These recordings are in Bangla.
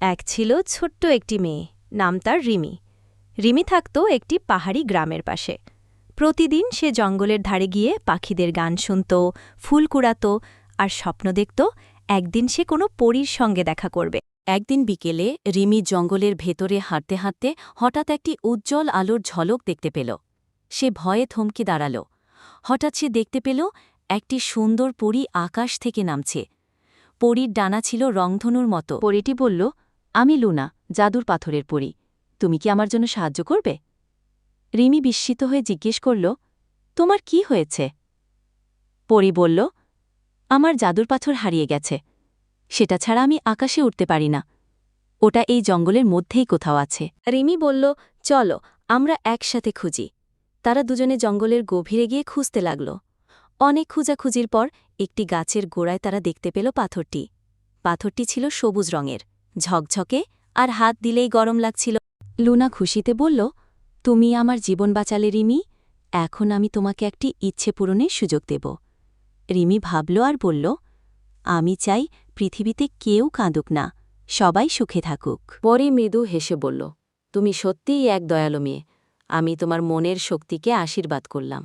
এক ছিল ছোট্ট একটি মেয়ে, নাম তার রিমি। রিমি থাকত একটি পাহাড়ি গ্রামের পাশে। প্রতিদিন সে জঙ্গলের ধারে গিয়ে পাখিদের গান শুনত, ফুল কুড়াত আর স্বপ্ন দেখত একদিন সে কোনো পরীর সঙ্গে দেখা করবে। একদিন বিকেলে রিমি জঙ্গলের ভেতরে হাঁটতে হাঁটতে হঠাৎ একটি উজ্জ্বল আলোর ঝলক দেখতে পেল। সে ভয়ে থমকে দাঁড়াল। হঠাৎ সে দেখতে পেল একটি সুন্দর পরী আকাশ থেকে নামছে। পরীর ডানা ছিল রংধনুর মতো। পরীটি বলল, আমি লুনা, জাদুর পাথরের পরী। তুমি কি আমার জন্য সাহায্য করবে? রিমি বিস্মিত হয়ে জিজ্ঞেস করল, তোমার কি হয়েছে? পরী বলল, আমার জাদুর পাথর হারিয়ে গেছে। সেটা ছাড়া আমি আকাশে উঠতে পারি না। ওটা এই জঙ্গলের মধ্যেই কোথাও আছে। রিমি বলল, চলো আমরা একসাথে খুঁজি। তারা দুজনে জঙ্গলের গভীরে গিয়ে খুঁজতে লাগল। অনেক খুঁজাখুঁজির পর একটি গাছের গোড়ায় তারা দেখতে পেল পাথরটি। পাথরটি ছিল সবুজ রঙের, ঝকঝকে আর হাত দিলেই গরম লাগছিল। লুনা খুশিতে বলল, তুমি আমার জীবন বাঁচালে রিমি। এখন আমি তোমাকে একটি ইচ্ছে পূরণের সুযোগ দেব। রিমি ভাবল আর বলল, আমি চাই পৃথিবীতে কেউ কাঁদুক না, সবাই সুখে থাকুক। পরে মৃদু হেসে বলল, তুমি সত্যিই এক দয়ালু মেয়ে। আমি তোমার মনের শক্তিকে আশীর্বাদ করলাম।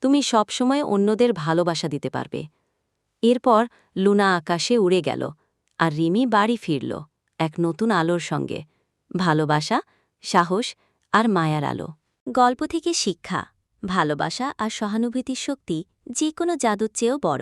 তুমি সবসময় অন্যদের ভালোবাসা দিতে পারবে। এরপর লুনা আকাশে উড়ে গেল, আর রিমি বাড়ি ফিরল এক নতুন আলোর সঙ্গে, ভালোবাসা, সাহস আর মায়ার আলো। গল্প থেকে শিক্ষা, ভালোবাসা আর সহানুভূতির শক্তি যে কোনো জাদুর চেয়েও বড়।